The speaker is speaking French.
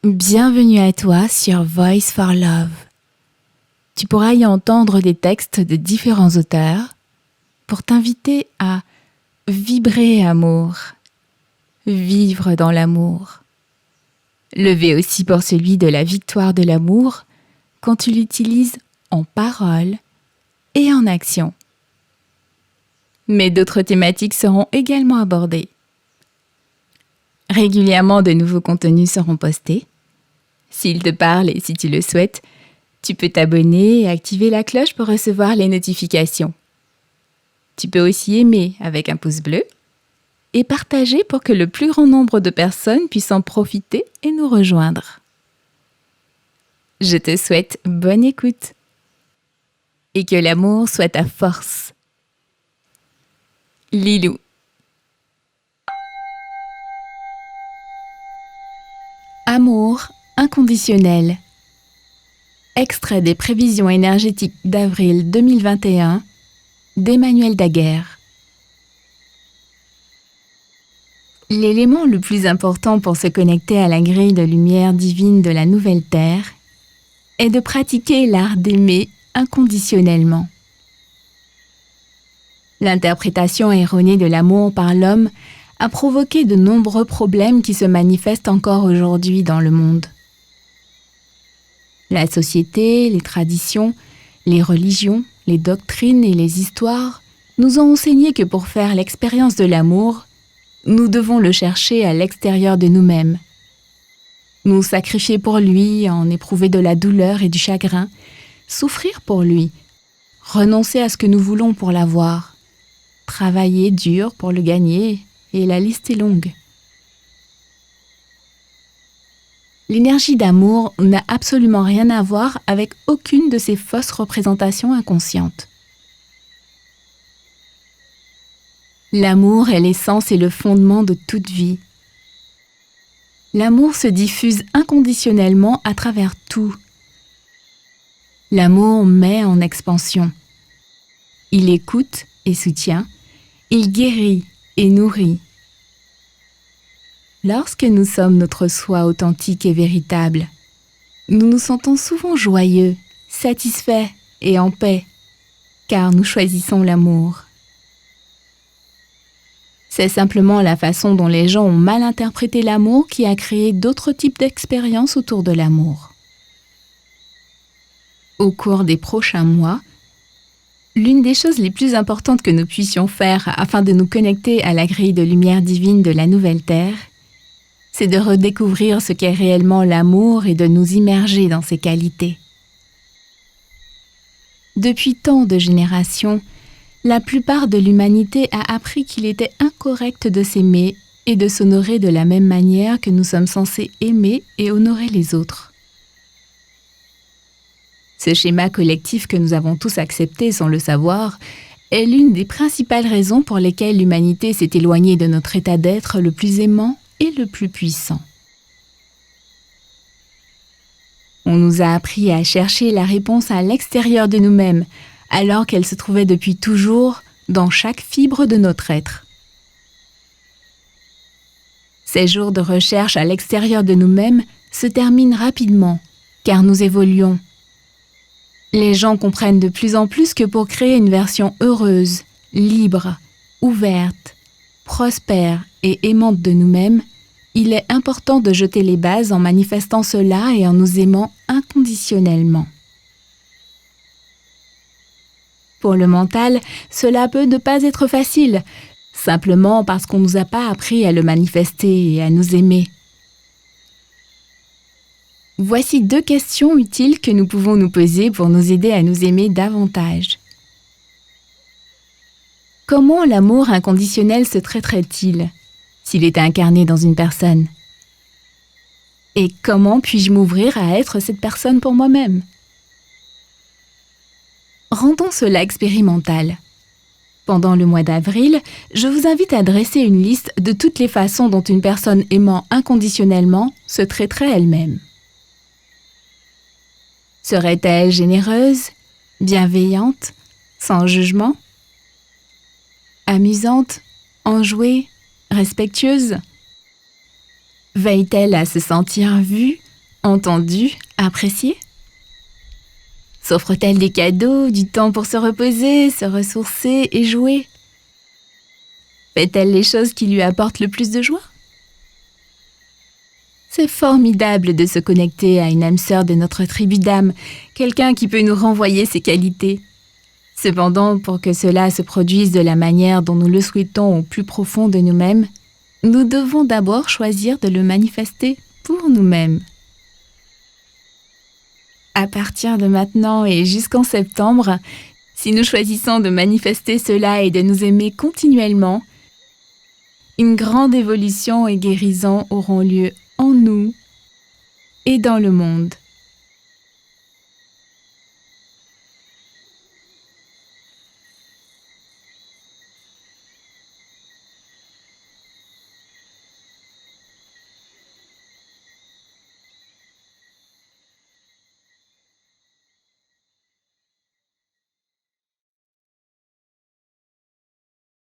Bienvenue à toi sur Voice for Love. Tu pourras y entendre des textes de différents auteurs pour t'inviter à vibrer amour, vivre dans l'amour. Lever aussi pour celui de la victoire de l'amour quand tu l'utilises en parole et en action. Mais d'autres thématiques seront également abordées. Régulièrement, de nouveaux contenus seront postés. S'ils te parlent et si tu le souhaites, tu peux t'abonner et activer la cloche pour recevoir les notifications. Tu peux aussi aimer avec un pouce bleu et partager pour que le plus grand nombre de personnes puissent en profiter et nous rejoindre. Je te souhaite bonne écoute et que l'amour soit ta force. Lilou. Amour inconditionnel. Extrait des prévisions énergétiques d'avril 2021 d'Emmanuel Daguerre. L'élément le plus important pour se connecter à la grille de lumière divine de la nouvelle Terre est de pratiquer l'art d'aimer inconditionnellement. L'interprétation erronée de l'amour par l'homme a provoqué de nombreux problèmes qui se manifestent encore aujourd'hui dans le monde. La société, les traditions, les religions, les doctrines et les histoires nous ont enseigné que pour faire l'expérience de l'amour, nous devons le chercher à l'extérieur de nous-mêmes. Nous sacrifier pour lui, en éprouver de la douleur et du chagrin, souffrir pour lui, renoncer à ce que nous voulons pour l'avoir, travailler dur pour le gagner, et la liste est longue. L'énergie d'amour n'a absolument rien à voir avec aucune de ces fausses représentations inconscientes. L'amour est l'essence et le fondement de toute vie. L'amour se diffuse inconditionnellement à travers tout. L'amour met en expansion. Il écoute et soutient. Il guérit et nourrit. Lorsque nous sommes notre soi authentique et véritable, nous nous sentons souvent joyeux, satisfaits et en paix, car nous choisissons l'amour. C'est simplement la façon dont les gens ont mal interprété l'amour qui a créé d'autres types d'expériences autour de l'amour. Au cours des prochains mois, l'une des choses les plus importantes que nous puissions faire afin de nous connecter à la grille de lumière divine de la nouvelle Terre, c'est de redécouvrir ce qu'est réellement l'amour et de nous immerger dans ses qualités. Depuis tant de générations, la plupart de l'humanité a appris qu'il était incorrect de s'aimer et de s'honorer de la même manière que nous sommes censés aimer et honorer les autres. Ce schéma collectif que nous avons tous accepté sans le savoir est l'une des principales raisons pour lesquelles l'humanité s'est éloignée de notre état d'être le plus aimant et le plus puissant. On nous a appris à chercher la réponse à l'extérieur de nous-mêmes, alors qu'elle se trouvait depuis toujours dans chaque fibre de notre être. Ces jours de recherche à l'extérieur de nous-mêmes se terminent rapidement, car nous évoluons. Les gens comprennent de plus en plus que pour créer une version heureuse, libre, ouverte, prospère et aimante de nous-mêmes, il est important de jeter les bases en manifestant cela et en nous aimant inconditionnellement. Pour le mental, cela peut ne pas être facile, simplement parce qu'on ne nous a pas appris à le manifester et à nous aimer. Voici 2 questions utiles que nous pouvons nous poser pour nous aider à nous aimer davantage. Comment l'amour inconditionnel se traiterait-il s'il était incarné dans une personne? Et comment puis-je m'ouvrir à être cette personne pour moi-même? Rendons cela expérimental. Pendant le mois d'avril, je vous invite à dresser une liste de toutes les façons dont une personne aimant inconditionnellement se traiterait elle-même. Serait-elle généreuse, bienveillante, sans jugement? Amusante, enjouée, respectueuse? Veille-t-elle à se sentir vue, entendu, apprécié? S'offre-t-elle des cadeaux, du temps pour se reposer, se ressourcer et jouer? Fait-elle les choses qui lui apportent le plus de joie? C'est formidable de se connecter à une âme sœur de notre tribu d'âmes, quelqu'un qui peut nous renvoyer ses qualités. Cependant, pour que cela se produise de la manière dont nous le souhaitons au plus profond de nous-mêmes, nous devons d'abord choisir de le manifester pour nous-mêmes. À partir de maintenant et jusqu'en septembre, si nous choisissons de manifester cela et de nous aimer continuellement, une grande évolution et guérison auront lieu en nous et dans le monde.